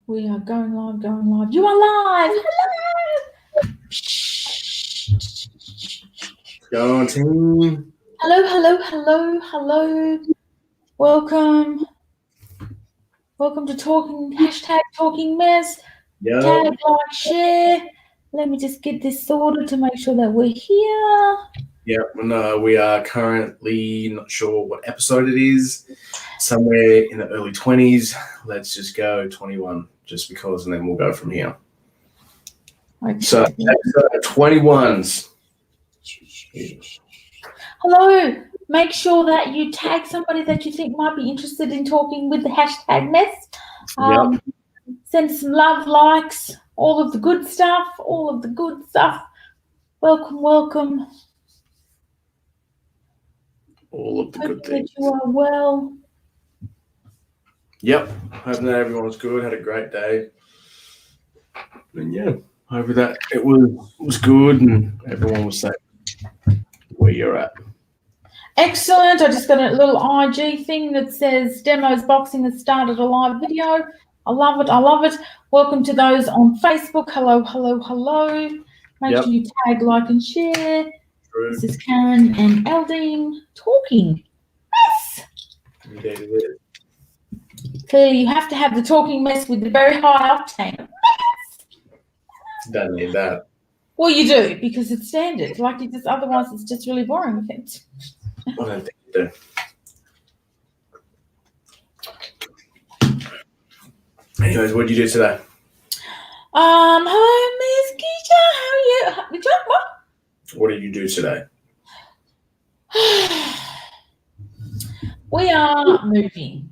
We are going live. You are live. Hello. Go on, team. Hello. Welcome to #Talking Mess. Yeah. Tag, like, share. Let me just get this sorted to make sure that we're here. Yeah, no, we are currently not sure what episode it is. Somewhere in the early 20s. Let's just go 21, just because, and then we'll go from here. Okay. So, episode 21s. Hello. Make sure that you tag somebody that you think might be interested in talking with the #Mess. Yep. Send some love, likes, all of the good stuff. Welcome. All of the good things. That you are well. Yep. Hoping that everyone's good, had a great day. And yeah, hoping that it was good and everyone was safe where you're at. Excellent. I just got a little IG thing that says Demos Boxing has started a live video. I love it. Welcome to those on Facebook. Hello. Make sure you tag, like, and share. True. This is Karen and Eldine talking. Yes. Indeed it is. Clearly, you have to have the talking mess with the very high octane. Don't need that. Well, you do, because it's standard. Like, otherwise it's just really boring. I don't think you do. Anyways, what did you do today? Hello, Miss Keisha. How are you? What did you do today? We are moving.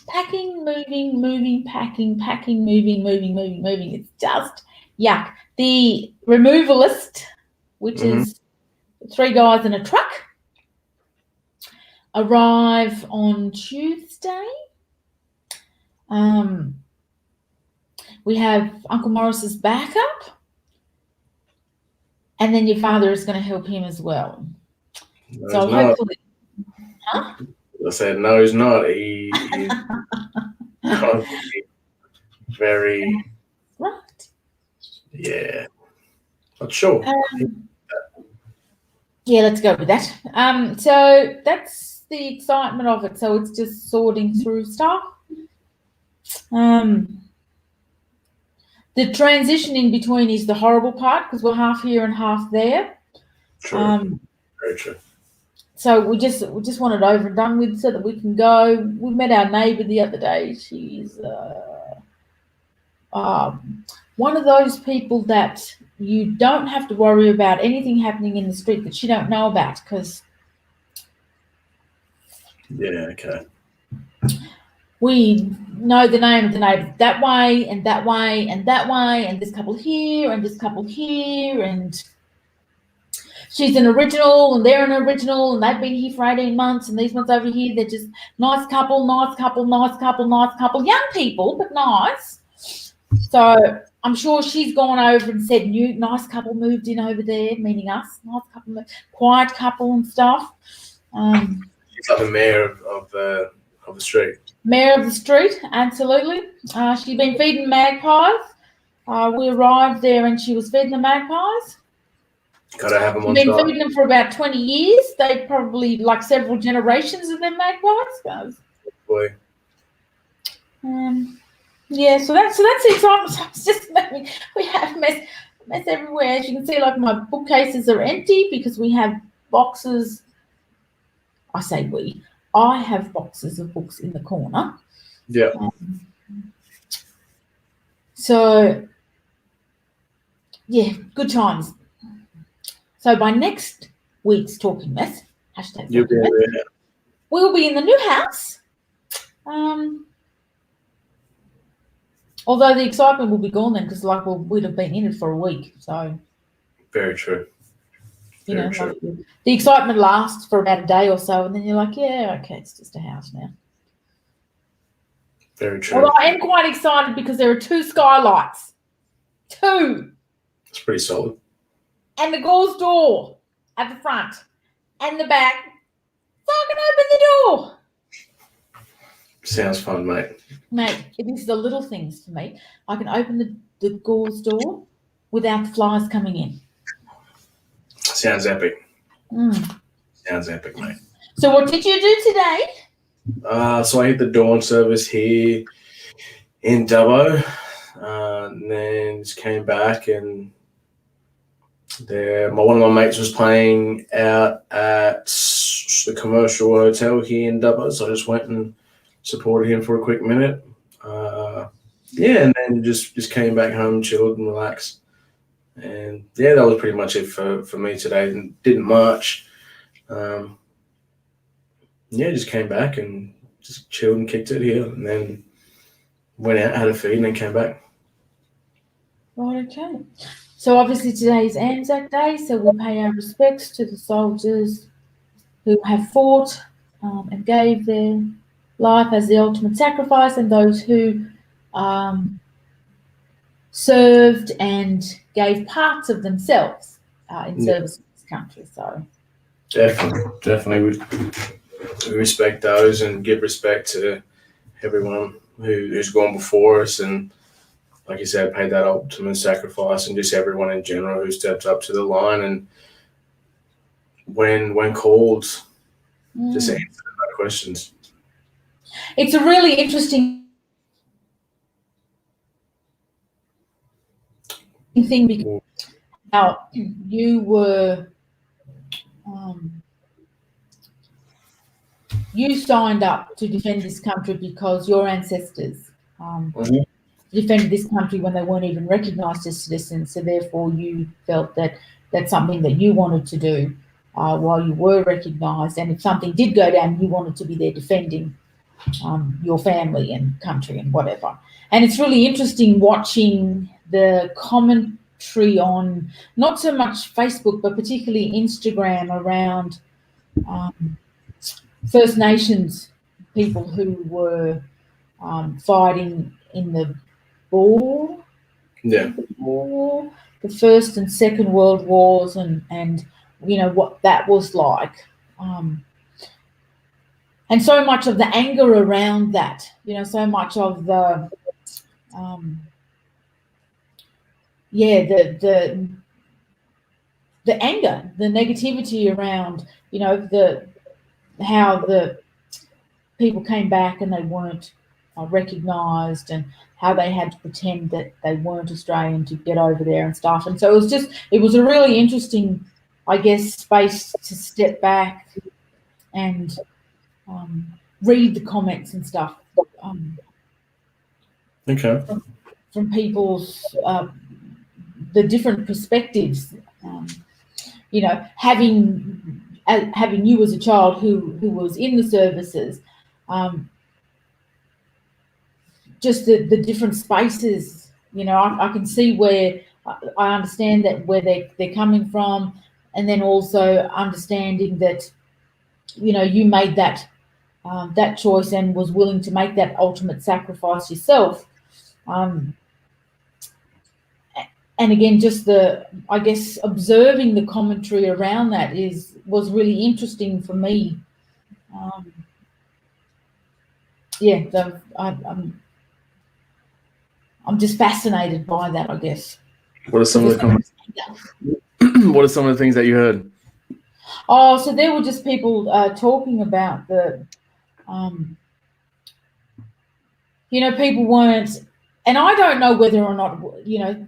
Packing, moving, packing, moving. It's just yuck. The removalist, which is 3 guys in a truck, arrive on Tuesday. We have Uncle Morris's backup, and then your father is going to help him as well. No, so hopefully, huh? I said no, he's not. He's very right. Yeah, not sure. Yeah, let's go with that. So that's the excitement of it. So it's just sorting through stuff. The transition in between is the horrible part because we're half here and half there. True. Very true. So we just want it over and done with so that we can go. We met our neighbour the other day. She's one of those people that you don't have to worry about anything happening in the street that you don't know about because we know the name of the neighbour that way and that way and that way and this couple here and this couple here and she's an original and they're an original and they've been here for 18 months and these ones over here, they're just nice couple, young people, but nice. So I'm sure she's gone over and said, nice couple moved in over there, meaning us, nice couple, quiet couple and stuff. She's like the mayor of the street. Mayor of the street, absolutely. She'd been feeding magpies. We arrived there and she was feeding the magpies. Gotta have them on She's been top. feeding them for about 20 years. They probably like several generations of them magpies. Boy. Yeah, so that's the excitement. It's just we have mess everywhere. As you can see, like my bookcases are empty because we have boxes. I say we. I have boxes of books in the corner. Yeah. So, yeah, good times. So by next week's Talking Mess, #TalkingMess, we'll be in the new house. Although the excitement will be gone then because we'd have been in it for a week. So very true. The excitement lasts for about a day or so and then you're like, yeah, okay, it's just a house now. Very true. Although I am quite excited because there are 2 skylights. 2. It's pretty solid. And the gauze door at the front and the back. So I can open the door. Sounds fun, mate. Mate, it is the little things for me. I can open the gauze door without the flies coming in. Sounds epic. Mm. Sounds epic, mate. So what did you do today? So I hit the dawn service here in Dubbo, and then just came back, and one of my mates was playing out at the commercial hotel here in Dubbo, so I just went and supported him for a quick minute. And then just came back home, chilled and relaxed. And yeah, that was pretty much it for me today. Didn't much. Just came back and just chilled and kicked it here, and then went out, had a feed, and then came back. Right, okay. So obviously today is Anzac Day, so we pay our respects to the soldiers who have fought and gave their life as the ultimate sacrifice, and those who served and gave parts of themselves in service to this country. So definitely, we respect those and give respect to everyone who's gone before us, and like you said, paid that ultimate sacrifice, and just everyone in general who stepped up to the line and when called, just answer the questions. It's a really interesting thing because how you were you signed up to defend this country because your ancestors defended this country when they weren't even recognised as citizens, so therefore you felt that that's something that you wanted to do while you were recognised, and if something did go down, you wanted to be there defending your family and country and whatever. And it's really interesting watching the commentary on not so much Facebook, but particularly Instagram around First Nations people who were fighting in the Boer, the First and Second World Wars, and you know what that was like. And so much of the anger around that, you know, so much of the, the anger, the negativity around, you know, how the people came back and they weren't recognised, and how they had to pretend that they weren't Australian to get over there and stuff. And so it was a really interesting, I guess, space to step back and read the comments and stuff from people's the different perspectives. You know, having you as a child who was in the services, just the different spaces. You know, I can see where I understand that where they're coming from, and then also understanding that, you know, you made that choice and was willing to make that ultimate sacrifice yourself. And again, just I guess observing the commentary around that was really interesting for me. I'm just fascinated by that, I guess. What are some of the comments? What are some of the things that you heard? Oh, so there were just people talking about you know, people weren't, and I don't know whether or not, you know,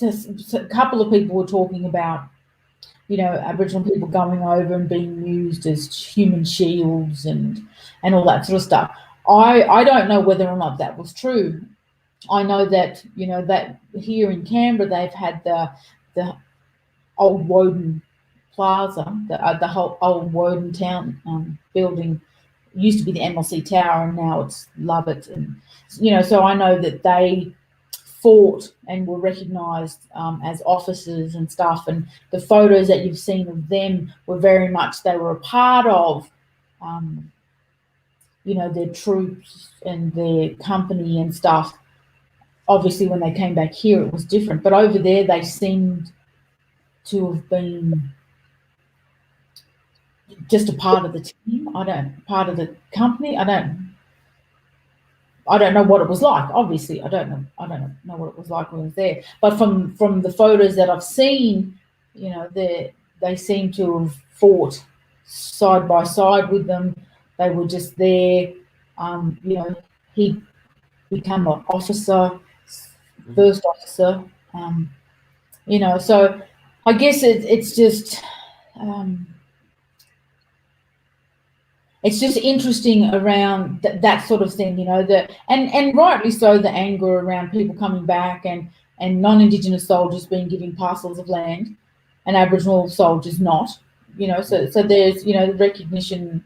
a couple of people were talking about, you know, Aboriginal people going over and being used as human shields and all that sort of stuff. I don't know whether or not that was true. I know that, you know, that here in Canberra they've had the old Woden Plaza, the whole old Woden Town building. It used to be the MLC Tower, and now it's Lovett. And you know, so I know that they fought and were recognised as officers and stuff. And the photos that you've seen of them were very much, they were a part of, you know, their troops and their company and stuff. Obviously, when they came back here, it was different. But over there, they seemed to have been just a part of the team. Part of the company. I don't know what it was like. Obviously, I don't know what it was like when I was there. But from the photos that I've seen, they seem to have fought side by side with them. They were just there. He become an officer, first officer. So I guess it's just. It's just interesting around that sort of thing, and rightly so, the anger around people coming back and non-Indigenous soldiers being given parcels of land and Aboriginal soldiers not, so there's, the recognition,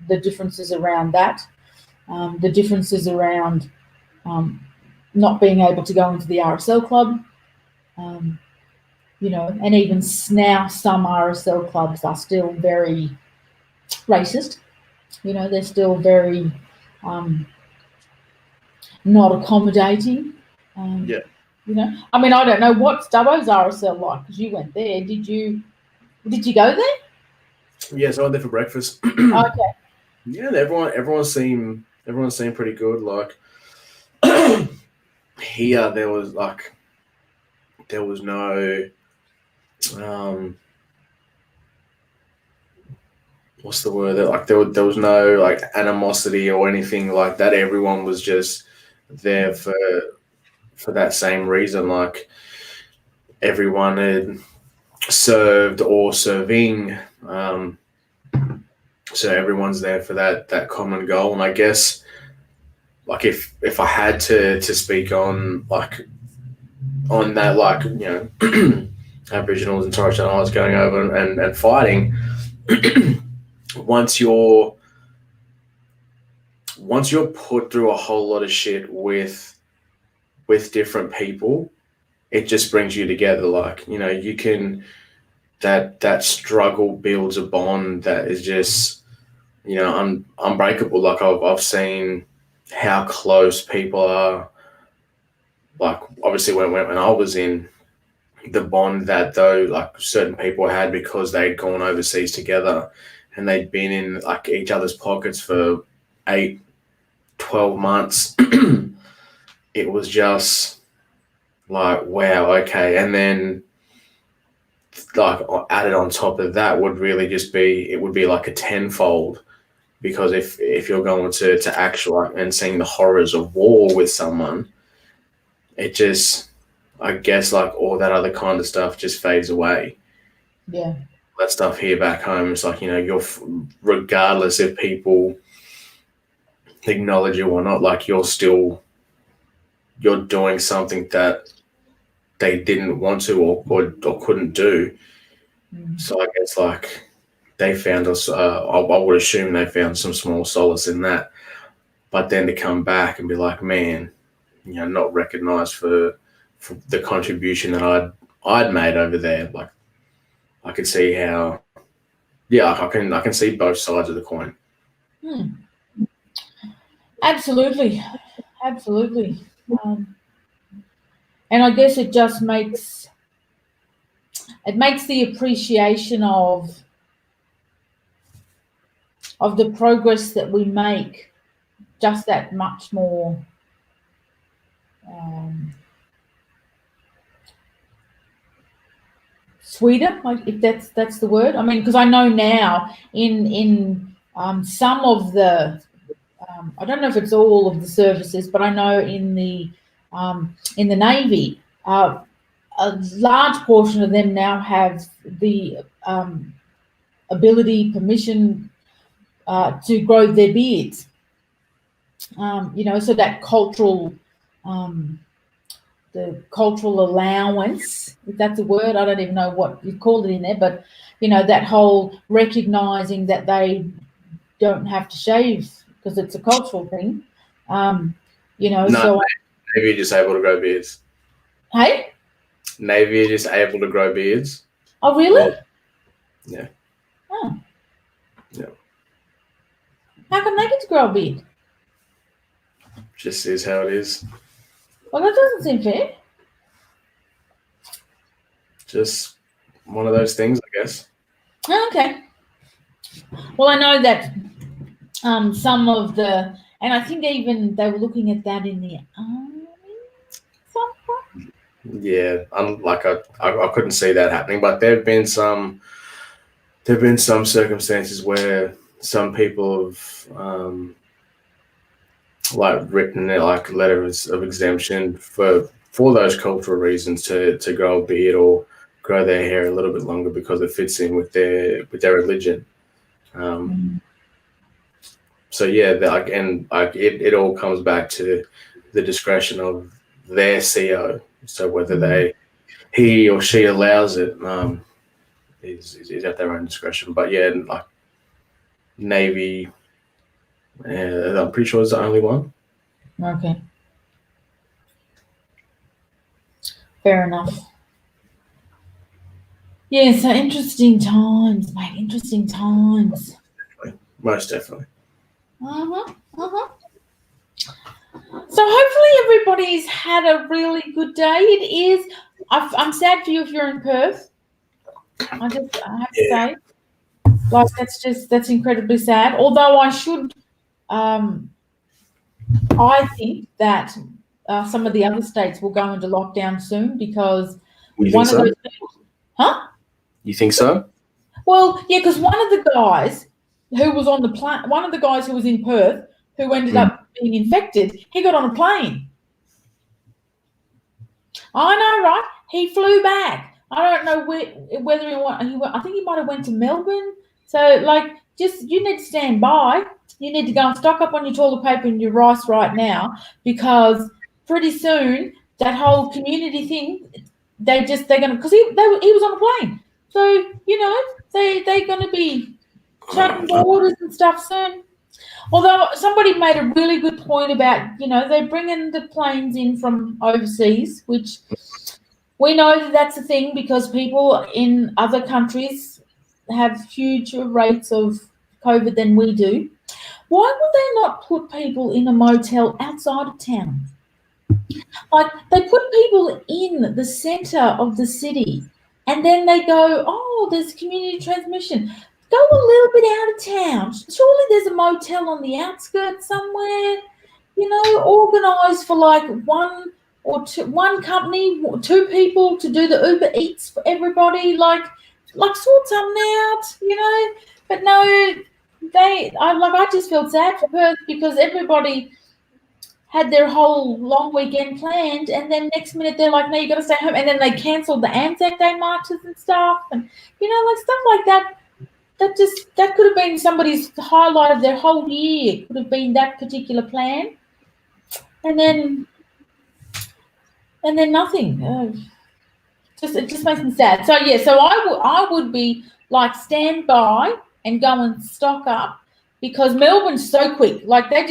the differences around that, the differences around not being able to go into the RSL club, and even now some RSL clubs are still very racist. They're still very not accommodating. Yeah. I mean, I don't know what Stubbo's RSL like because you went there. Did you go there? Yes, I went there for breakfast. Okay. Yeah, everyone seemed pretty good. Like here, there was no what's the word? Like there was no like animosity or anything like that. Everyone was just there for that same reason. Like everyone had served or serving, so everyone's there for that common goal. And I guess like if I had to speak on that, Aboriginals and Torres Strait Islanders going over and fighting. Once you're put through a whole lot of shit with different people, it just brings you together. Like, you can, that struggle builds a bond that is just, unbreakable. Like I've seen how close people are. Like obviously when I was in, the bond that certain people had because they'd gone overseas together and they'd been in like each other's pockets for 8-12 months. It was just like, wow, okay. And then like added on top of that would really just be, it would be like a tenfold, because if you're going to actual and seeing the horrors of war with someone, it just, I guess like all that other kind of stuff just fades away. Yeah. That stuff here back home, it's like, you're, regardless if people acknowledge you or not, like you're doing something that they didn't want to or couldn't do. So I guess like they found us, I would assume they found some small solace in that. But then to come back and be like, man, not recognized for the contribution that I'd made over there. Like I could see how, I can see both sides of the coin. Absolutely. And I guess it just makes the appreciation of the progress that we make just that much more sweeter, like if that's the word. I mean, because I know now in some of the I don't know if it's all of the services, but I know in the Navy, a large portion of them now have the ability, permission to grow their beards. So that cultural, the cultural allowance, if that's a word, I don't even know what you call it in there, but that whole recognizing that they don't have to shave because it's a cultural thing. So Navy are just able to grow beards. Hey? Navy are just able to grow beards. Oh, really? Yeah. Oh. Yeah. How come they get to grow a beard? Just is how it is. Well, that doesn't seem fair. Just one of those things, I guess. Okay. Well, I know that some of the, and I think even they were looking at that in the army. Yeah, I couldn't see that happening, but there've been some circumstances where some people have like written like letters of exemption for those cultural reasons to grow a beard or grow their hair a little bit longer because it fits in with their religion. So yeah, it all comes back to the discretion of their CO. So whether he or she allows it is at their own discretion. But yeah, like Navy, I'm pretty sure it's the only one. Okay. Fair enough. Yeah, so interesting times, mate. Interesting times. Most definitely. So hopefully everybody's had a really good day. It is. I'm sad for you if you're in Perth. I have to say, like that's incredibly sad. Although I think that some of the other states will go into lockdown soon because You think so? You think so? Well, yeah, because one of the guys who was on the plane, one of the guys who was in Perth, who ended up being infected, he got on a plane. I know, right? He flew back. I don't know whether he went. I think he might have went to Melbourne. So, like, just you need to stand by. You need to go and stock up on your toilet paper and your rice right now because pretty soon that whole community thing, they're gonna because he was on a plane. So they're gonna be shutting borders and stuff soon. Although somebody made a really good point about, they're bringing the planes in from overseas, which we know that that's a thing because people in other countries have huge rates of COVID than we do. Why would they not put people in a motel outside of town? Like they put people in the center of the city and then they go, oh, there's community transmission. Go a little bit out of town. Surely there's a motel on the outskirts somewhere, organized for like one company, two people to do the Uber Eats for everybody, like sort something out, But no, I just felt sad for Perth because everybody had their whole long weekend planned, and then next minute they're like, no, you got to stay home. And then they cancelled the Anzac Day marches and stuff. And, like stuff like that. That could have been somebody's highlight of their whole year. It could have been that particular plan. And then nothing. It just makes me sad. So, yeah, so I would be like, stand by and go and stock up. Because Melbourne's so quick, like Dan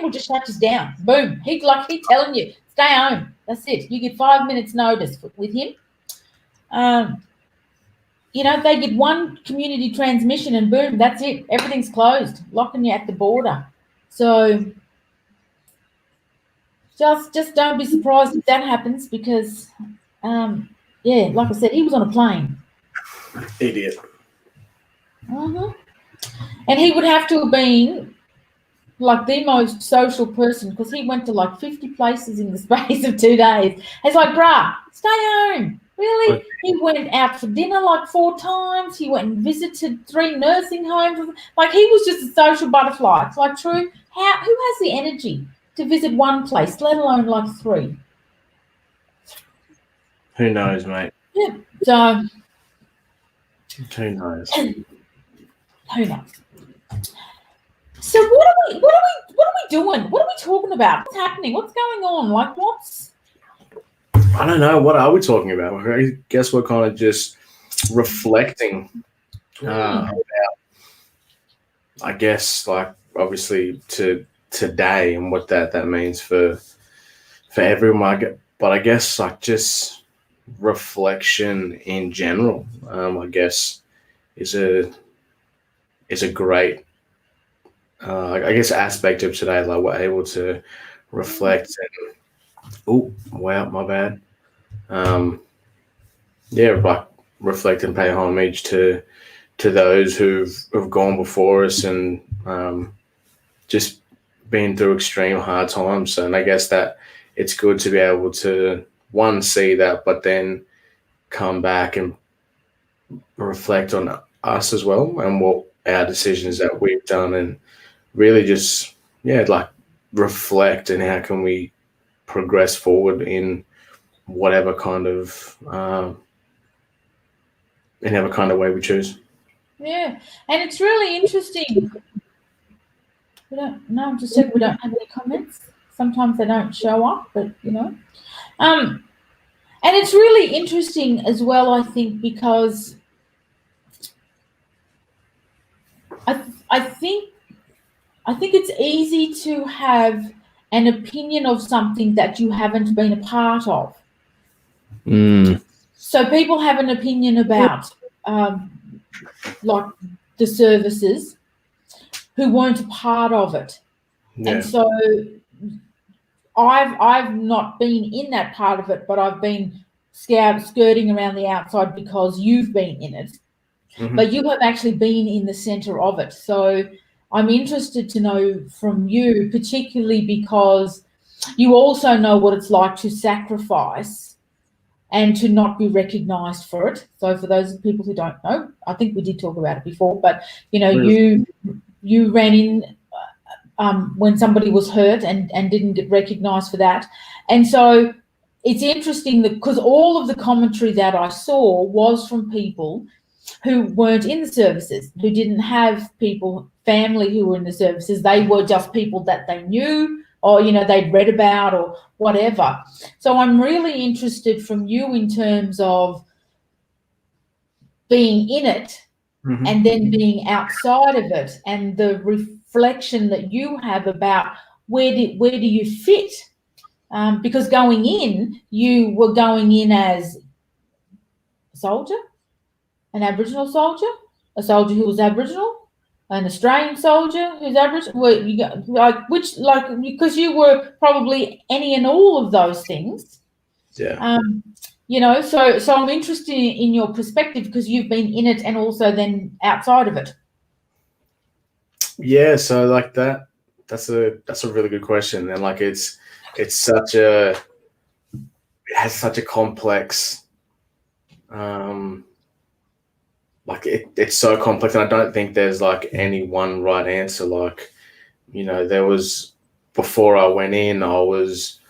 will just shut us down. Boom, he's telling you, stay home. That's it. You get 5 minutes notice with him. They get one community transmission and boom, that's it. Everything's closed, locking you at the border. So just don't be surprised if that happens because, like I said, he was on a plane. Idiot. And he would have to have been like the most social person because he went to like 50 places in the space of 2 days. It's like, bruh, stay home. Really? He went out for dinner like 4 times. He went and visited 3 nursing homes. Like he was just a social butterfly. It's like, true. Who has the energy to visit one place, let alone like 3? Who knows, mate? Yeah. So who knows? Who knows? So what are we doing? What are we talking about? What's happening? What's going on? Like I don't know. What are we talking about? I guess we're kind of just reflecting about, I guess, like obviously to today and what that means for everyone. But I guess like just reflection in general, I guess is a great I guess aspect of today. Like we're able to reflect and my bad. Like reflect and pay homage to to those who've gone before us and just been through extreme hard times. And I guess that it's good to be able to, one, see that, but then come back and reflect on us as well and what our decisions that we've done, and really just, like reflect and how can we progress forward in whatever kind of way we choose. Yeah, and it's really interesting. We don't. No, just said we don't have any comments. Sometimes they don't show up, but and it's really interesting as well. I think because I think it's easy to have an opinion of something that you haven't been a part of. So people have an opinion about like the services who weren't a part of it. Yeah. And so I've not been in that part of it, but I've been skirting around the outside because you've been in it. Mm-hmm. But you have actually been in the center of it. So I'm interested to know from you, particularly because you also know what it's like to sacrifice and to not be recognized for it. So for those people who don't know, I think we did talk about it before, but you ran in when somebody was hurt and didn't get recognized for that. And so it's interesting because all of the commentary that I saw was from people who weren't in the services, who didn't have family who were in the services. They were just people that they knew or, they'd read about or whatever. So I'm really interested from you in terms of being in it, mm-hmm. and then being outside of it, and the reflection that you have about where do you fit? Because going in, you were going in as a soldier, an Aboriginal soldier, a soldier who was Aboriginal, an Australian soldier who's Aboriginal. Because you were probably any and all of those things. Yeah. So I'm interested in your perspective because you've been in it and also then outside of it. Yeah. So like that's a really good question, and like it has such a complex. It's so complex, and I don't think there's like any one right answer. Like, there was, before I went in, I was,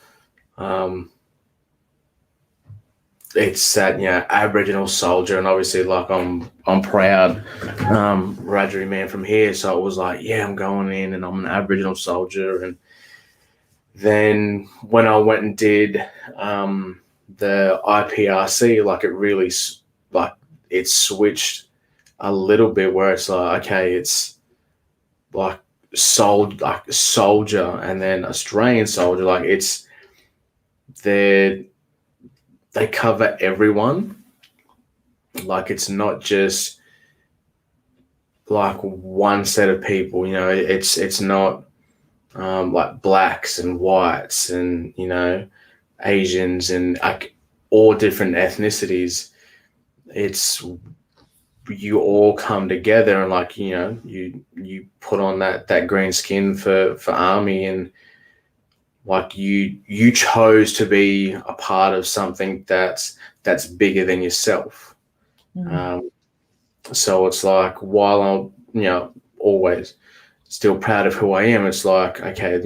it's that, Aboriginal soldier, and obviously like I'm proud, Wiradjuri man from here. So it was like, I'm going in and I'm an Aboriginal soldier. And then when I went and did, the IPRC, like it really, like it switched a little bit where it's like, okay, it's like soldier and then Australian soldier, like they cover everyone. Like it's not just like one set of people, it's not like blacks and whites and Asians and like all different ethnicities. It's you all come together and like you put on that green skin for army, and like you chose to be a part of something that's bigger than yourself. Mm-hmm. So it's like, while I'm always still proud of who I am, it's like, okay,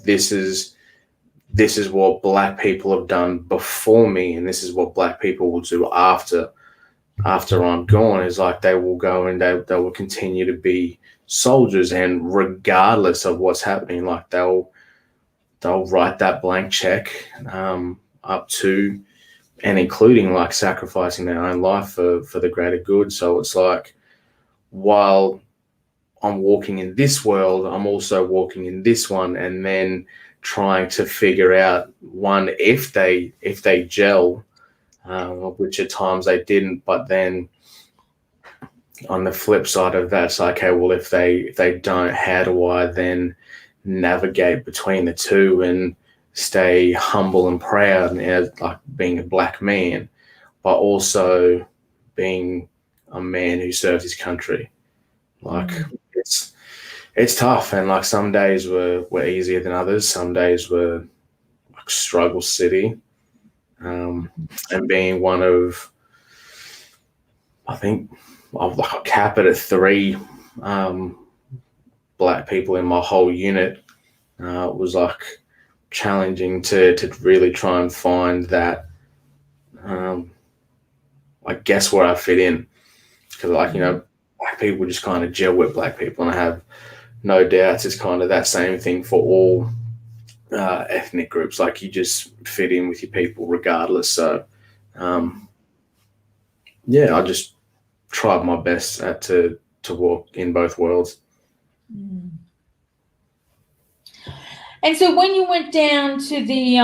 this is what black people have done before me, and this is what black people will do after I'm gone. Is like they will go and they will continue to be soldiers, and regardless of what's happening, like they'll write that blank check up to and including like sacrificing their own life for the greater good. So it's like, while I'm walking in this world, I'm also walking in this one, and then trying to figure out, one, if they gel, which at times they didn't, but then on the flip side of that, it's like, okay, well, if they don't, how do I then navigate between the two and stay humble and proud, and like being a black man, but also being a man who served his country. Like it's tough, and like some days were easier than others. Some days were like struggle city, and being one of, I think I've like cap it at 3 black people in my whole unit. It was like challenging to really try and find that, I guess, where I fit in, because like, you know, black people just kind of gel with black people, and I have no doubts it's kind of that same thing for all ethnic groups. Like you just fit in with your people regardless. So yeah, I just tried my best to walk in both worlds. And so when you went down to the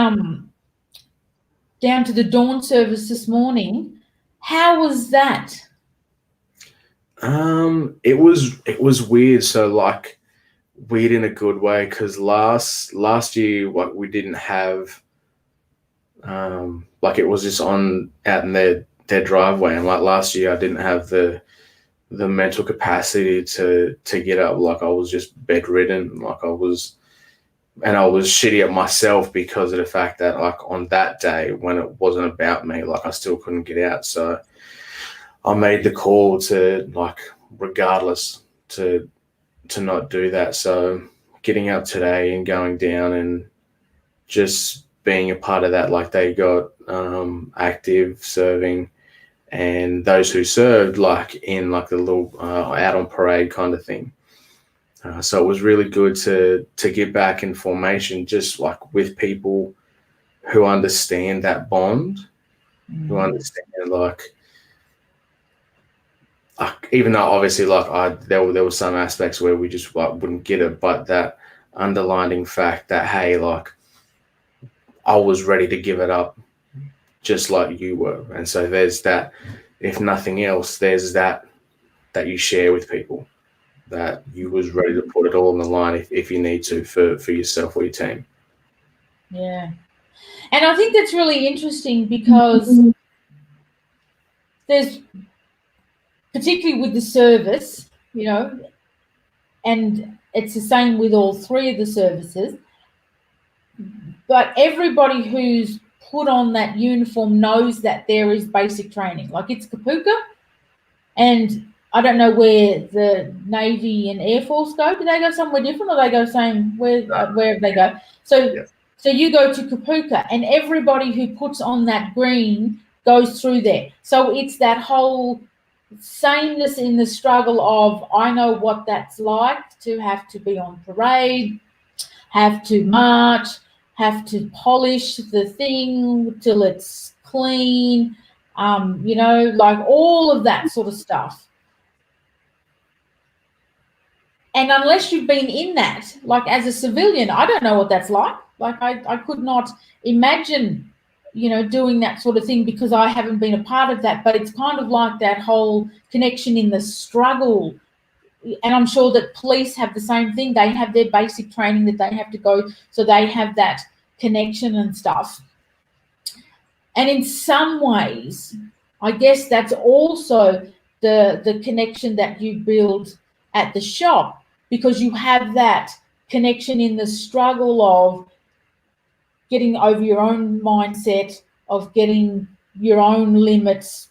dawn service this morning, how was that? It was weird. So like weird in a good way, because last year what we didn't have, like it was just on out in their driveway, and like last year I didn't have the mental capacity to get up. Like I was just bedridden, like I was shitty at myself because of the fact that like on that day when it wasn't about me, like I still couldn't get out. So I made the call to, like, regardless, to not do that. So getting up today and going down and just being a part of that, like they got active serving, and those who served like in like the little out on parade kind of thing. So it was really good to get back in formation, just like with people who understand that bond, who understand like even though obviously like there were some aspects where we just like wouldn't get it, but that underlining fact that, hey, like I was ready to give it up just like you were. And so there's that, if nothing else, there's that you share with people, that you was ready to put it all on the line if you need to for yourself or your team. Yeah. And I think that's really interesting because there's, particularly with the service, you know, and it's the same with all 3 of the services, but everybody who's put on that uniform knows that there is basic training. Like it's Kapooka, and I don't know where the Navy and Air Force go. Do they go somewhere different, or they go same wherever they go? So you go to Kapooka, and everybody who puts on that green goes through there. So it's that whole sameness in the struggle of, I know what that's like to have to be on parade, have to march, have to polish the thing till it's clean, you know, like all of that sort of stuff. And unless you've been in that, like as a civilian, I don't know what that's like. Like I could not imagine, you know, doing that sort of thing because I haven't been a part of that. But it's kind of like that whole connection in the struggle. And I'm sure that police have the same thing. They have their basic training that they have to go, so they have that connection and stuff. And in some ways, I guess that's also the connection that you build at the shop, because you have that connection in the struggle of getting over your own mindset, of getting your own limits,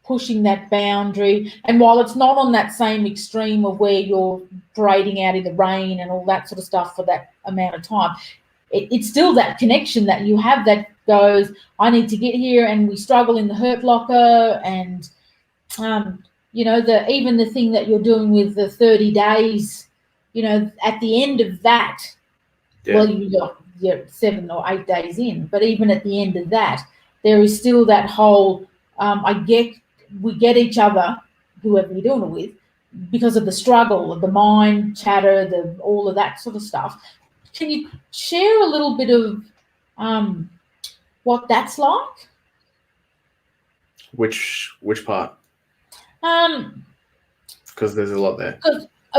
pushing that boundary. And while it's not on that same extreme of where you're parading out in the rain and all that sort of stuff for that amount of time, it's still that connection that you have that goes, I need to get here, and we struggle in the hurt locker. And you know, even the thing that you're doing with the 30 days, you know, at the end of that, well, you're 7 or 8 days in, but even at the end of that, there is still that whole, we get each other, whoever you're doing it with, because of the struggle, of the mind chatter, all of that sort of stuff. Can you share a little bit of what that's like? Which part? Because there's a lot there.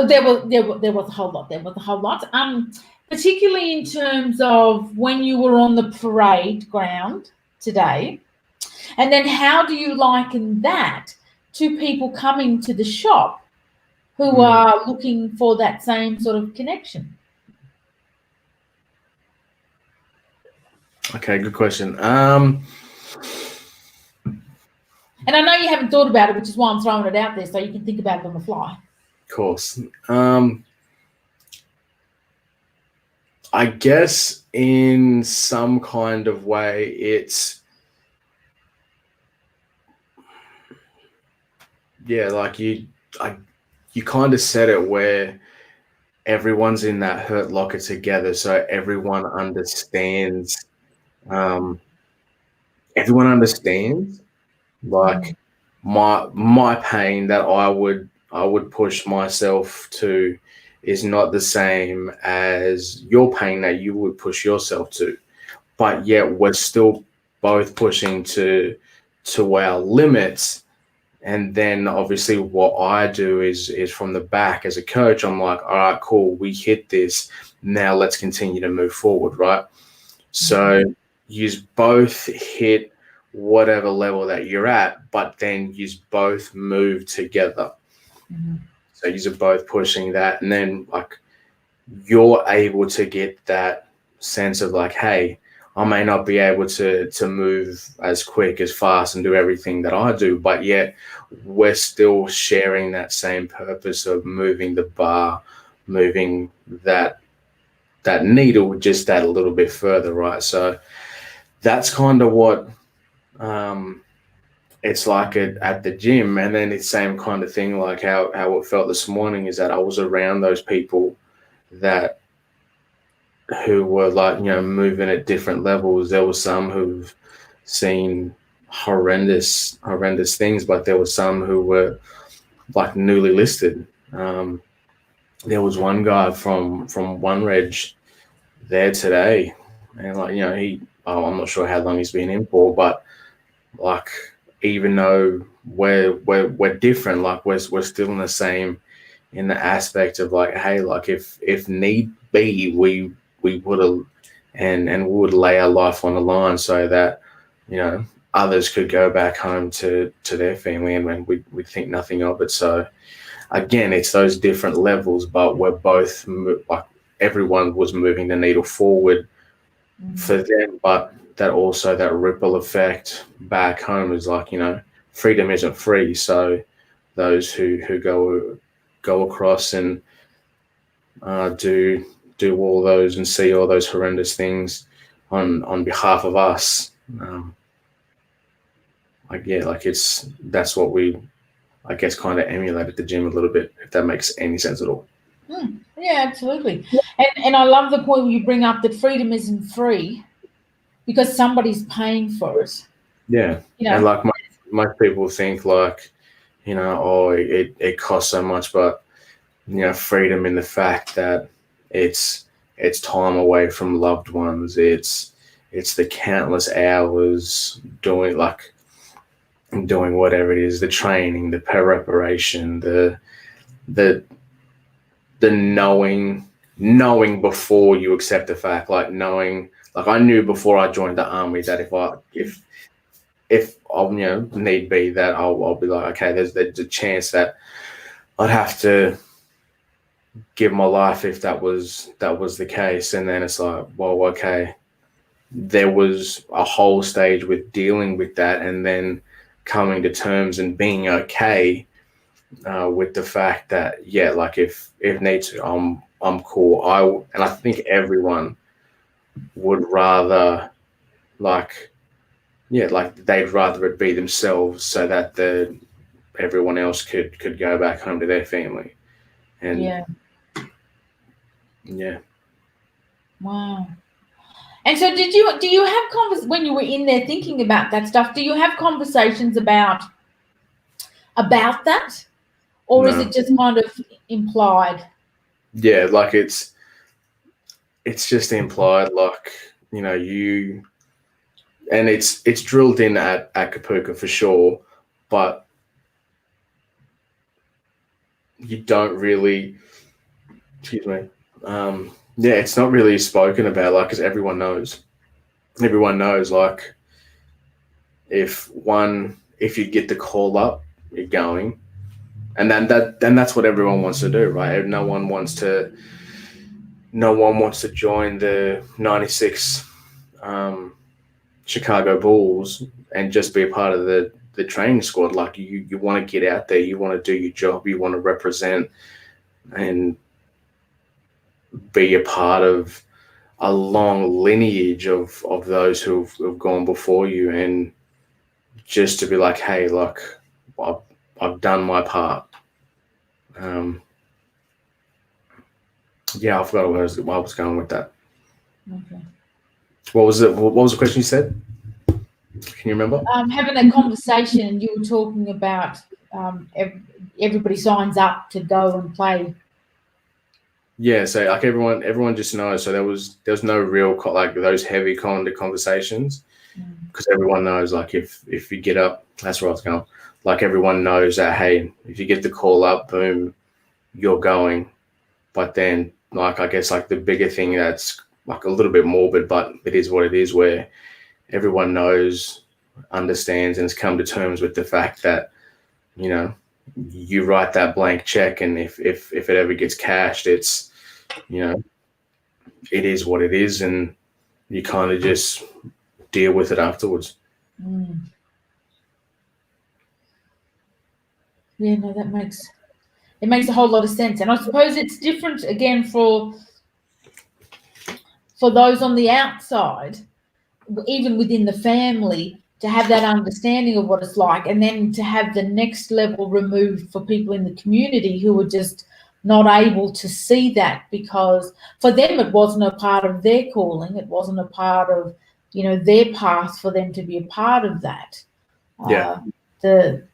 There was a whole lot. There was a whole lot. Particularly in terms of when you were on the parade ground today, and then how do you liken that to people coming to the shop who are looking for that same sort of connection? Okay, good question. And I know you haven't thought about it, which is why I'm throwing it out there so you can think about it on the fly. Of course. I guess in some kind of way it's, yeah, like you kind of said it where everyone's in that hurt locker together, so everyone understands. Everyone understands, like my pain that I would push myself to is not the same as your pain that you would push yourself to, but yet we're still both pushing to our limits. And then obviously what I do is from the back as a coach, I'm like, all right, cool, we hit this. Now let's continue to move forward, right? So you both hit whatever level that you're at, but then you both move together. So you're both pushing that, and then like you're able to get that sense of like, hey, I may not be able to move as quick, as fast, and do everything that I do, but yet we're still sharing that same purpose of moving the bar, moving that needle just that a little bit further, right? So that's kind of what it's like at the gym. And then it's same kind of thing, like how it felt this morning, is that I was around those people who were like, moving at different levels. There were some who've seen horrendous things, but there were some who were like newly listed. There was one guy from One Reg there today, and like, I'm not sure how long he's been in for, but like, even though we're different, like we're still in the same, in the aspect of like, hey, like if need be, we would have and we would lay our life on the line so that others could go back home to their family, and when we think nothing of it. So again, it's those different levels, but we're both like, everyone was moving the needle forward for them, but that also, that ripple effect back home is like, freedom isn't free. So those who go across and do all those and see all those horrendous things on behalf of us, that's what we, I guess, kind of emulate at the gym a little bit, if that makes any sense at all. Yeah, absolutely. And I love the point where you bring up that freedom isn't free because somebody's paying for it. Yeah. And like most people think like, it costs so much, but freedom in the fact that it's time away from loved ones. It's the countless hours doing whatever it is, the training, the preparation, the knowing before you accept the fact, like knowing, like I knew before I joined the army that if I'll need be, that I'll be like, okay, there's a chance that I'd have to give my life if that was the case. And then it's like, well, okay, there was a whole stage with dealing with that, and then coming to terms and being okay with the fact that, yeah, like if need to, I'm cool. And I think everyone would rather they'd rather it be themselves so that everyone else could go back home to their family. And yeah. Wow. And so do you have when you were in there thinking about that stuff, do you have conversations about that? Or No. is it just kind of implied? Yeah, like it's just implied, like, and it's drilled in at Kapooka for sure, but you don't really, excuse me, it's not really spoken about, like, because everyone knows, like, if you get the call up you're going, and then that's what everyone wants to do, right? No one wants to join the '96 Chicago Bulls and just be a part of the training squad. Like you want to get out there, you want to do your job, you want to represent and be a part of a long lineage of those who've gone before you, and just to be like, hey, look, I've done my part. Yeah, I forgot where I was going with that. Okay. What was it? What was the question you said? Can you remember? Having that conversation, and you were talking about everybody signs up to go and play. Yeah, so like everyone just knows. So there was no real like those heavy kind of conversations, because everyone knows, like, if you get up, that's where I was going. Like, everyone knows that, hey, if you get the call up, boom, you're going. But then, like, I guess like the bigger thing that's like a little bit morbid, but it is what it is, where everyone knows, understands, and has come to terms with the fact that, you know, you write that blank check, and if it ever gets cashed, it's, you know, it is what it is, and you kind of just deal with it afterwards. Yeah, no, that makes a whole lot of sense. And I suppose it's different again for those on the outside, even within the family, to have that understanding of what it's like, and then to have the next level removed for people in the community who are just not able to see that, because for them it wasn't a part of their calling, it wasn't a part of, you know, their path for them to be a part of that. Yeah. The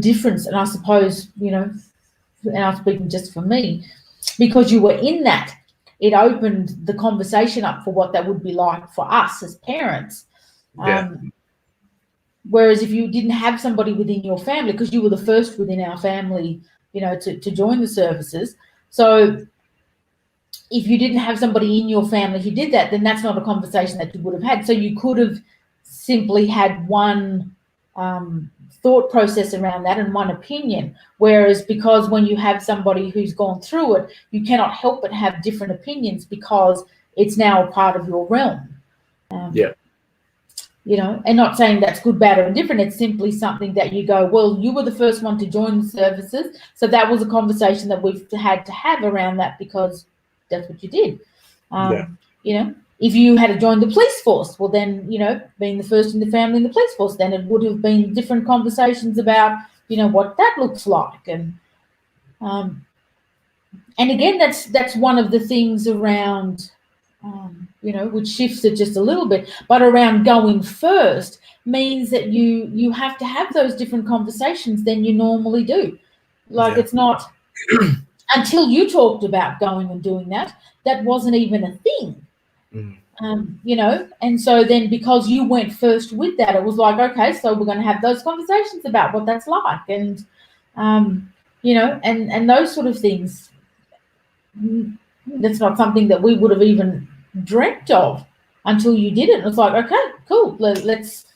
difference, and I suppose, you know, and I'm speaking just for me, because you were in that, it opened the conversation up for what that would be like for us as parents. Whereas if you didn't have somebody within your family, because you were the first within our family, you know, to join the services. So if you didn't have somebody in your family who did that, then that's not a conversation that you would have had. So you could have simply had one thought process around that and one opinion. Whereas because when you have somebody who's gone through it, you cannot help but have different opinions, because it's now a part of your realm. You know, and not saying that's good, bad, or indifferent. It's simply something that you go, well, you were the first one to join the services, so that was a conversation that we've had to have around that, because that's what you did. You know, if you had to join the police force, well, then, you know, being the first in the family in the police force, then it would have been different conversations about, you know, what that looks like. And again, that's one of the things around, you know, which shifts it just a little bit, but around going first means that you have to have those different conversations than you normally do. Like, it's not until you talked about going and doing that wasn't even a thing. You know, and so then because you went first with that, it was like, okay, so we're going to have those conversations about what that's like, and you know, and those sort of things. That's not something that we would have even dreamt of until you did it. It's like, okay, cool, let's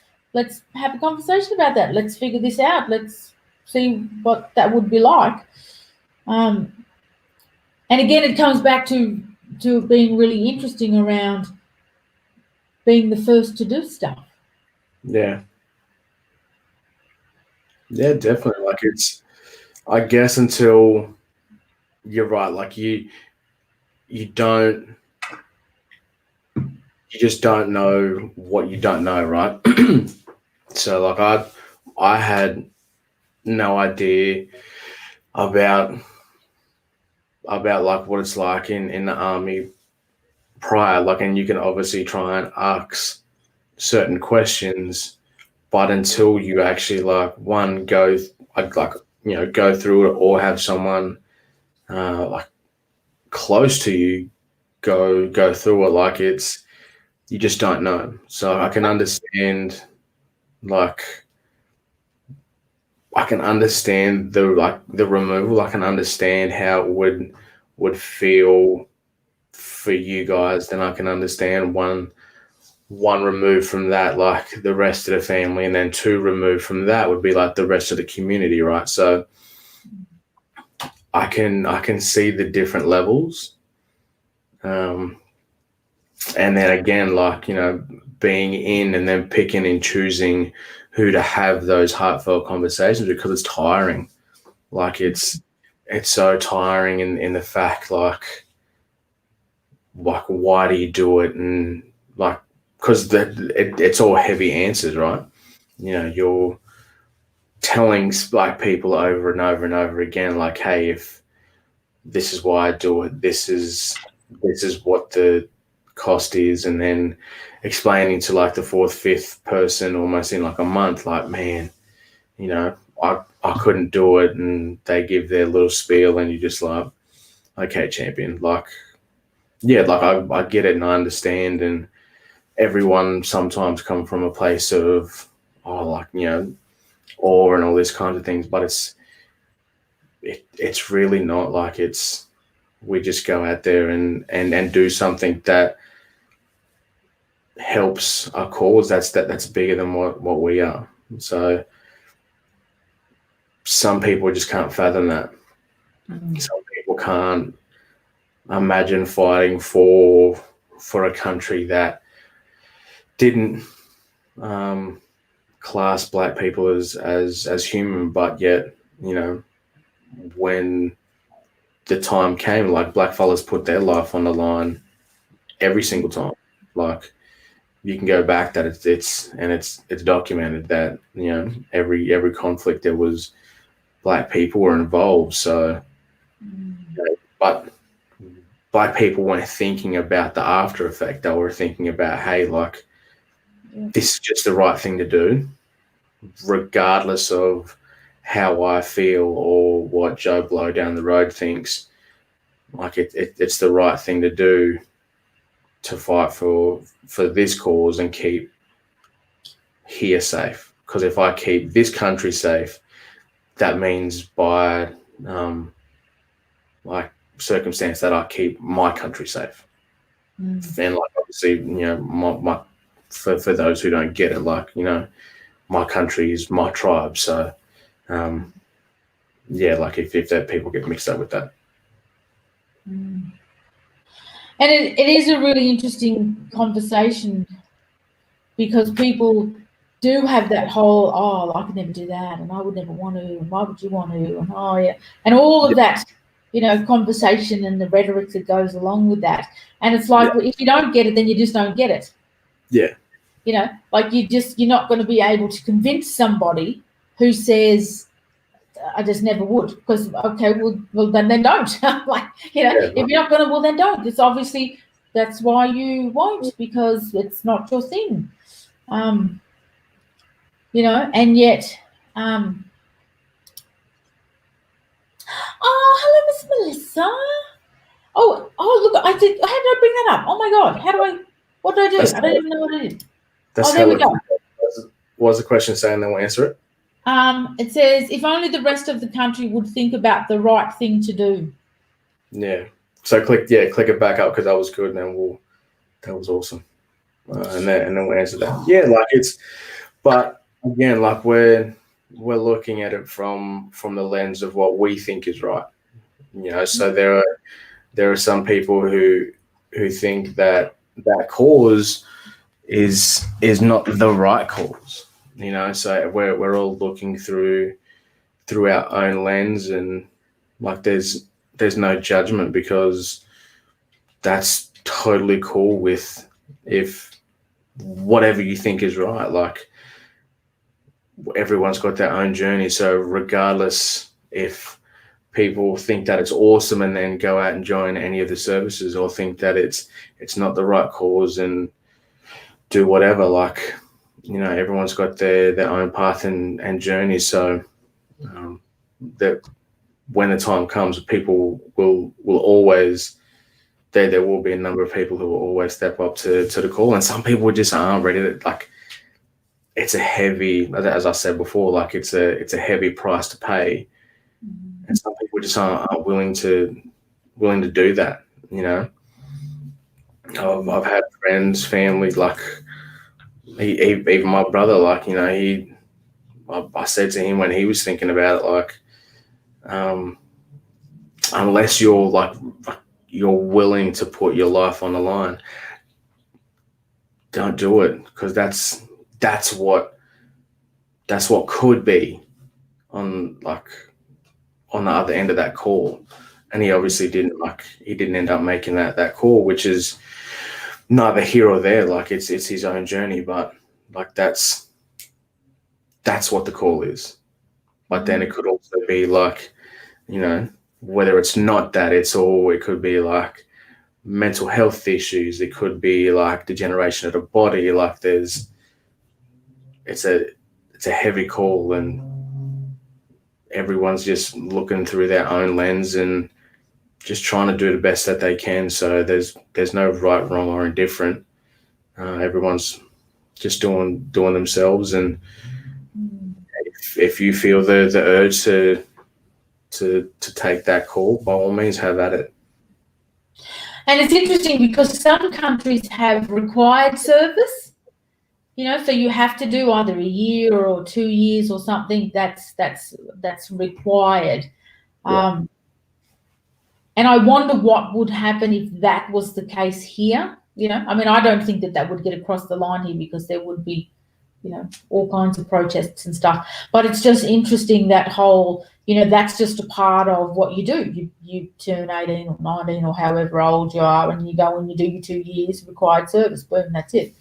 have a conversation about that. Let's figure this out. Let's see what that would be like. And again, it comes back to being really interesting around being the first to do stuff. Yeah, definitely. Like, it's, I guess, until you're right, like you just don't know what you don't know, right? So like I had no idea about like what it's like in the army prior, like, and you can obviously try and ask certain questions, but until you actually like go through it, or have someone like close to you go through it, like, it's, you just don't know. So I can understand, like, I can understand the removal. I can understand how it would feel for you guys. Then I can understand one removed from that, like the rest of the family, and then two removed from that would be like the rest of the community, right? So I can see the different levels. And then again, like, being in and then picking and choosing who to have those heartfelt conversations, because it's tiring. Like it's so tiring in the fact, like why do you do it? And like, because it's all heavy answers, right? You're telling like people over and over and over again, like, hey, if this is why I do it, this is what the cost is, and then explaining to like the fourth, fifth person almost in like a month, like, man, I couldn't do it, and they give their little spiel, and you're just like, okay, champion, like, yeah, like I get it and I understand, and everyone sometimes come from a place of awe and all this kinds of things, but it's really not. Like, we just go out there and do something that helps a cause that's bigger than what we are. So some people just can't fathom that. Some people can't imagine fighting for a country that didn't class black people as human, but yet, when the time came, like, black fellas put their life on the line every single time. Like, you can go back that it's documented that, every conflict there was black people were involved. So, but black people weren't thinking about the after effect. They were thinking about, hey, like, this is just the right thing to do, regardless of how I feel or what Joe Blow down the road thinks. Like, it's the right thing to do to fight for this cause and keep here safe. Because if I keep this country safe, that means by like circumstance that I keep my country safe. And like, obviously, my for those who don't get it, like, my country is my tribe. So yeah, like, if that people get mixed up with that. And it is a really interesting conversation, because people do have that whole, I could never do that, and I would never want to, and why would you want to, and and all of that, conversation and the rhetoric that goes along with that. And it's like, well, if you don't get it, then you just don't get it. Yeah. Like, you're not going to be able to convince somebody who says, I just never would, because, okay, well then don't. Like, if you're not going to, well, then don't. It's obviously, that's why you won't, because it's not your thing. And yet, hello, Miss Melissa. Oh, look, how did I bring that up? Oh my God, what did I do? I don't even know what I did. There we go. What was the question saying? Then we'll answer it. It says, if only the rest of the country would think about the right thing to do. Yeah. So click it back up, because that was good, and then that was awesome. And then we'll answer that. Yeah, like, but again, like, we're looking at it from the lens of what we think is right. So there are some people who think that cause is not the right cause. So we're all looking through our own lens, and like, there's no judgment, because that's totally cool with if whatever you think is right. Like, everyone's got their own journey. So regardless if people think that it's awesome and then go out and join any of the services, or think that it's not the right cause and do whatever, like, everyone's got their own path and journey. So that when the time comes, people will always, there will be a number of people who will always step up to the call, and some people just aren't ready to, like, it's a heavy, as I said before, like, it's a heavy price to pay, and some people just aren't willing to do that. I've had friends, family, like, even my brother, like, you know, I said to him when he was thinking about it, like, unless you're willing to put your life on the line, don't do it, because that's what could be on the other end of that call. And he obviously didn't end up making that call, which is neither here or there. Like, it's his own journey, but like that's what the call is. But then it could also be like, you know, whether it's not that, it could be like mental health issues. It could be like degeneration of the body. Like it's a heavy call, and everyone's just looking through their own lens and just trying to do the best that they can. So there's no right, wrong, or indifferent. Everyone's just doing themselves, and if you feel the urge to take that call, by all means, have at it. And it's interesting because some countries have required service, you know, so you have to do either a year or 2 years or something. That's required. Yeah. And I wonder what would happen if that was the case here. You know, I mean, I don't think that would get across the line here, because there would be, you know, all kinds of protests and stuff. But it's just interesting, that whole, you know, that's just a part of what you do. You turn 18 or 19 or however old you are, and you go and you do your 2 years required service. Boom, that's it.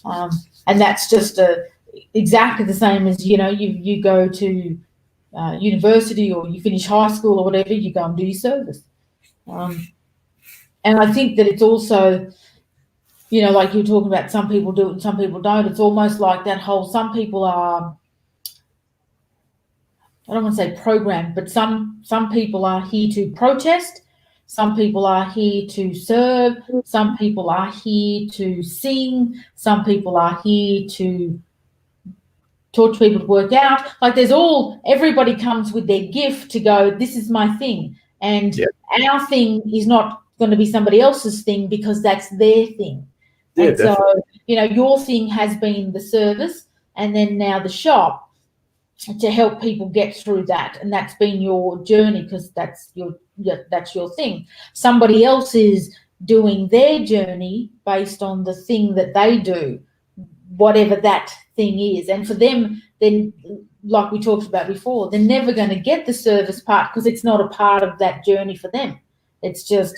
And that's just exactly the same as, you know, you go to university, or you finish high school or whatever, you go and do your service. And I think that it's also, you know, like you're talking about, some people do it and some people don't. It's almost like that whole, some people are, I don't want to say programmed, but some people are here to protest. Some people are here to serve. Some people are here to sing. Some people are here to torture people to work out. Like, everybody comes with their gift to go, this is my thing. And our thing is not going to be somebody else's thing, because that's their thing. Yeah, and definitely. So, you know, your thing has been the service, and then now the shop, to help people get through that. And that's been your journey, because that's your thing. Somebody else is doing their journey based on the thing that they do, whatever that thing is. And for them, then, like we talked about before, they're never going to get the service part, because it's not a part of that journey for them. It's just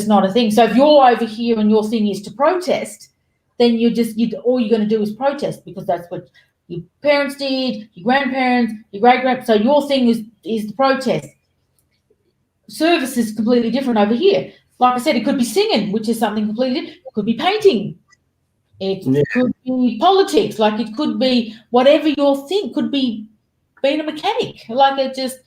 not a thing. So if you're over here and your thing is to protest, then all you're going to do is protest, because that's what your parents did, your grandparents, your great-grand. So your thing is the protest. Service is completely different over here. Like I said, it could be singing, which is something completely different. It could be painting. It could be politics. Like, it could be whatever your thing. Could be being a mechanic. Like, it just,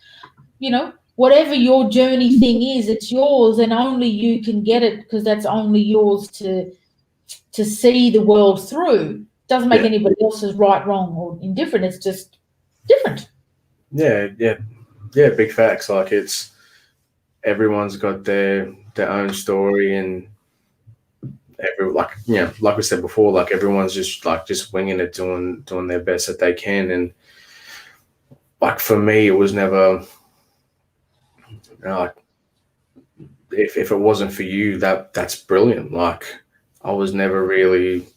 you know, whatever your journey thing is, it's yours, and only you can get it, because that's only yours to see the world through. Doesn't make anybody else's right, wrong, or indifferent. It's just different. Yeah, big facts. Like, everyone's got their own story, and like we said before, like, everyone's just winging it, doing their best that they can. And like, for me, it was never, like, if it wasn't for you, that's brilliant. Like, I was never really,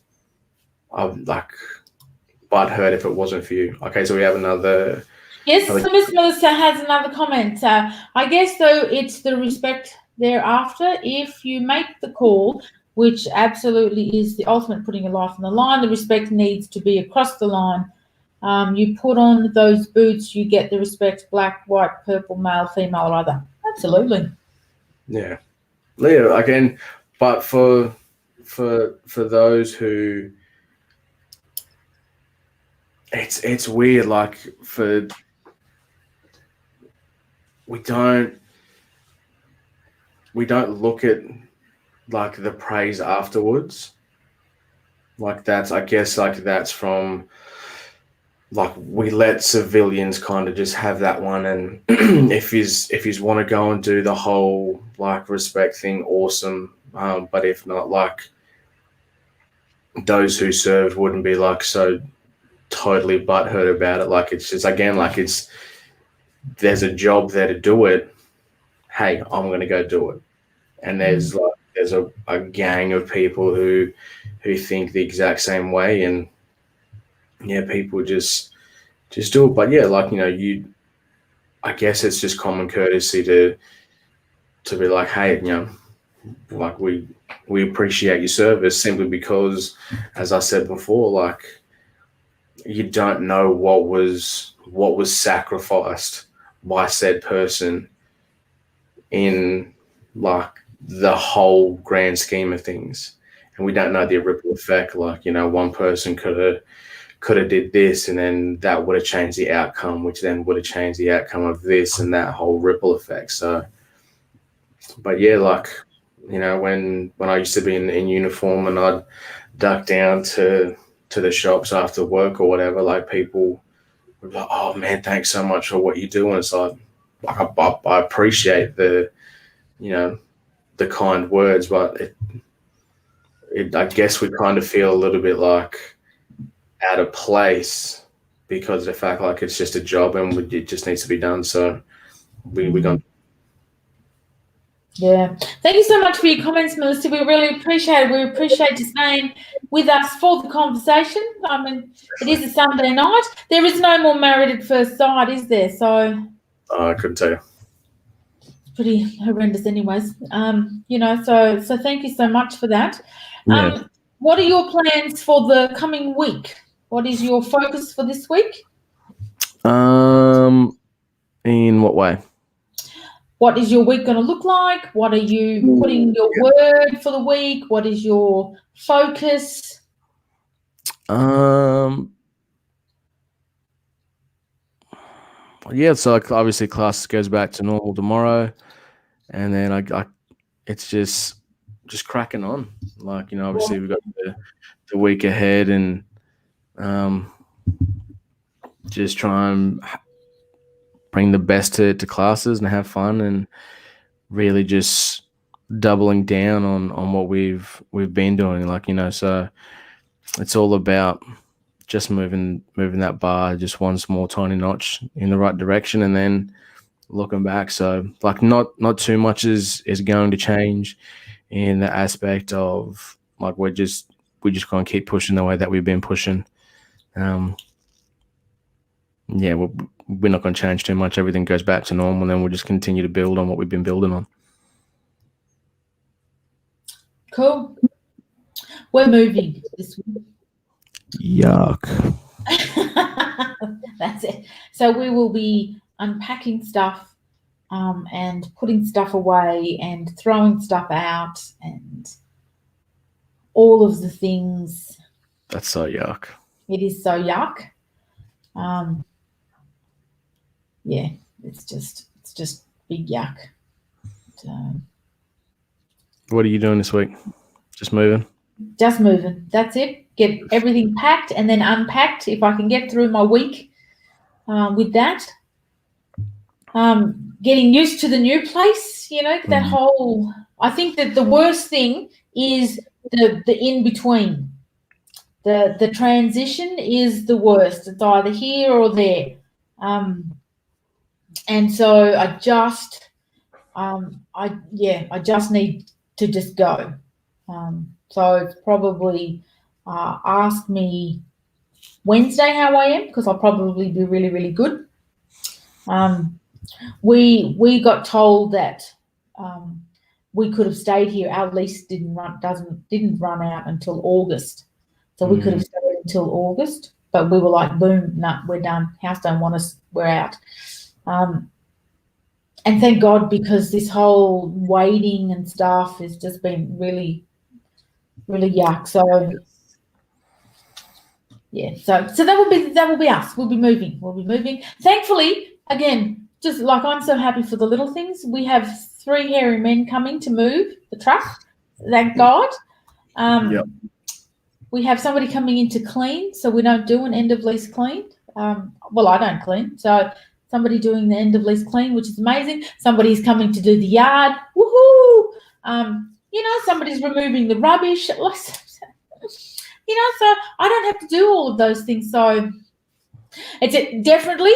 butthurt if it wasn't for you. Okay, so we have another. Yes, so Miss Melissa has another comment. I guess, though, it's the respect thereafter. If you make the call, which absolutely is the ultimate putting your life on the line, the respect needs to be across the line. You put on those boots, you get the respect, black, white, purple, male, female, or other. Absolutely. Yeah. Again, but for those who, it's weird. Like, we don't look at, like, the praise afterwards. Like, I guess that's from, like, we let civilians kind of just have that one, and if you want to go and do the whole, like, respect thing, awesome. But if not, like, those who served wouldn't be like so totally butthurt about it. Like it's just again, like it's there's a job there to do it. Hey, I'm gonna go do it. And there's a gang of people who think the exact same way, and yeah, people just do it. But yeah, like I guess it's just common courtesy to be like, hey, like we appreciate your service simply because, as I said before, like you don't know what was sacrificed by said person in like the whole grand scheme of things, and we don't know the ripple effect. Like one person could have did this, and then that would have changed the outcome, which then would have changed the outcome of this, and that whole ripple effect. So, but yeah, like when I used to be in uniform and I'd duck down to the shops after work or whatever, like people would be like, "Oh man, thanks so much for what you do." And it's like I appreciate the the kind words, but I guess we kind of feel a little bit like out of place because of the fact like it's just a job and it just needs to be done. So we gone. Yeah. Thank you so much for your comments, Melissa. We really appreciate it. We appreciate you staying with us for the conversation. I mean, it is a Sunday night. There is no more Married at First Sight, is there? So I couldn't tell you. It's pretty horrendous anyways. So thank you so much for that. Yeah. What are your plans for the coming week? What is your focus for this week? In what way? What is your week going to look like? What are you putting your word for the week? What is your focus? Yeah, so obviously class goes back to normal tomorrow, and then I it's just cracking on. Like obviously we've got the week ahead, and just try and bring the best to classes and have fun, and really just doubling down on what we've been doing. Like so it's all about just moving that bar just one small tiny notch in the right direction, and then looking back. So like not too much is going to change in the aspect of like we just going to keep pushing the way that we've been pushing. Yeah, we're not going to change too much. Everything goes back to normal, and then we'll just continue to build on what we've been building on. Cool. We're moving this week. Yuck. That's it. So we will be unpacking stuff and putting stuff away and throwing stuff out and all of the things. That's so yuck. It is so yuck. Yeah, it's just big yuck. So, what are you doing this week? Just moving? Just moving. That's it. Get everything packed and then unpacked if I can get through my week with that. Getting used to the new place, that whole, I think that the worst thing is the in-between. The transition is the worst. It's either here or there. And so I just need to just go. So it's probably ask me Wednesday how I am, because I'll probably be really, really good. We got told that we could have stayed here. Our lease didn't run out until August, so we could have stayed until August. But we were like, boom, no, we're done. House don't want us. We're out. And thank God, because this whole waiting and stuff has just been really, really yuck. So yeah, so that will be us. We'll be moving. Thankfully, again, just like I'm so happy for the little things. We have 3 hairy men coming to move the truck. Thank God. Yep. We have somebody coming in to clean, so we don't do an end of lease clean. Well, I don't clean, so somebody doing the end of lease clean, which is amazing. Somebody's coming to do the yard. Woohoo! Somebody's removing the rubbish. So I don't have to do all of those things. So it's definitely.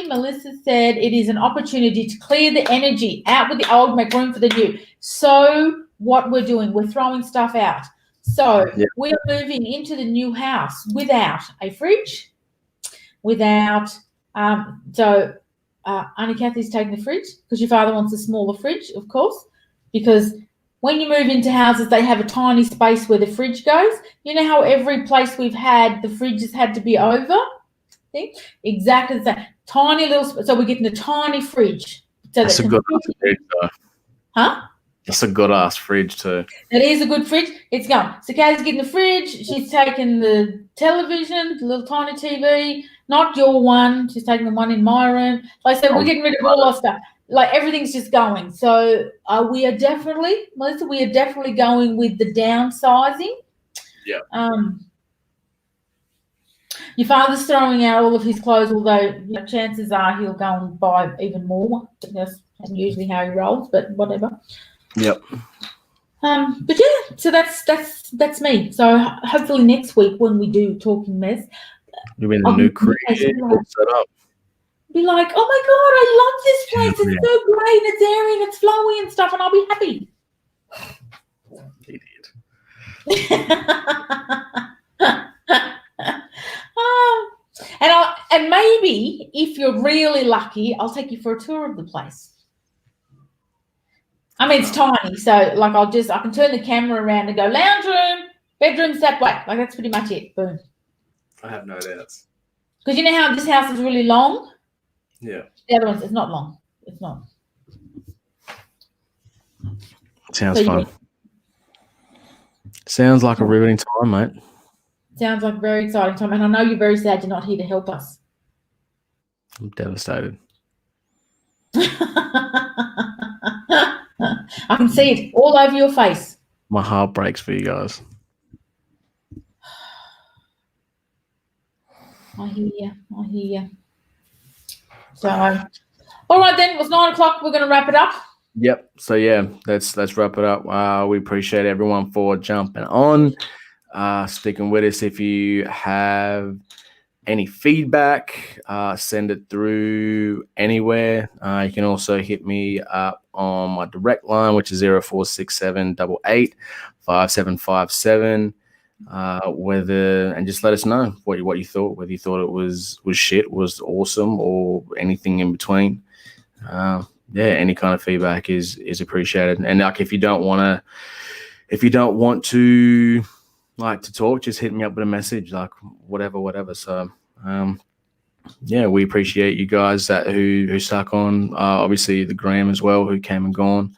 Melissa said it is an opportunity to clear the energy out with the old, make room for the new. So what we're doing, we're throwing stuff out. So we are moving into the new house without a fridge, without Auntie Kathy's taking the fridge because your father wants a smaller fridge, of course, because when you move into houses, they have a tiny space where the fridge goes. You know how every place we've had, the fridges had to be over? See? Exactly the same. Tiny little, so we're getting a tiny fridge. So that's a good fridge, though. Huh? That's a good ass fridge too. It is a good fridge. It's going. So Kathy's getting the fridge. She's taking the television, the little tiny TV, not your one. She's taking the one in my room. Like I said, we're getting rid of all our stuff. Like everything's just going. So we are definitely, Melissa, going with the downsizing. Yeah. Your father's throwing out all of his clothes, although chances are he'll go and buy even more. That's usually how he rolls, but whatever. Yep. But yeah, so that's me. So hopefully next week when we do Talking Mess, you'll be in the new crib all set up. Be like, oh my God, I love this place. It's so great. It's airy and it's flowy and stuff, and I'll be happy. Idiot. And maybe if you're really lucky, I'll take you for a tour of the place. I mean, it's tiny, so like I can turn the camera around and go lounge room, bedroom's that way. Like that's pretty much it. Boom. I have no doubts. Because you know how this house is really long? Yeah. The other one's it's not long. It's not. Sounds fun. Sounds like a riveting time, mate. Sounds like a very exciting time. And I know you're very sad you're not here to help us. I'm devastated. I can see it all over your face. My heart breaks for you guys. I hear you. So, all right then. It was 9 o'clock. We're going to wrap it up. Yep. So yeah, let's wrap it up. We appreciate everyone for jumping on, sticking with us. If you have any feedback, send it through anywhere. You can also hit me up on my direct line, which is 0467 88 5757. And just let us know what you thought, whether you thought it was shit, was awesome, or anything in between. Any kind of feedback is appreciated. And like if you don't want to like to talk, just hit me up with a message, like whatever. So we appreciate you guys who stuck on. Obviously the Graham as well, who came and gone.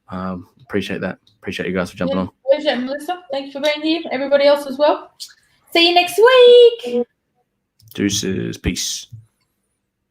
Appreciate that. Appreciate you guys for jumping on. Pleasure, Melissa. Thank you for being here. Everybody else as well. See you next week. Deuces. Peace.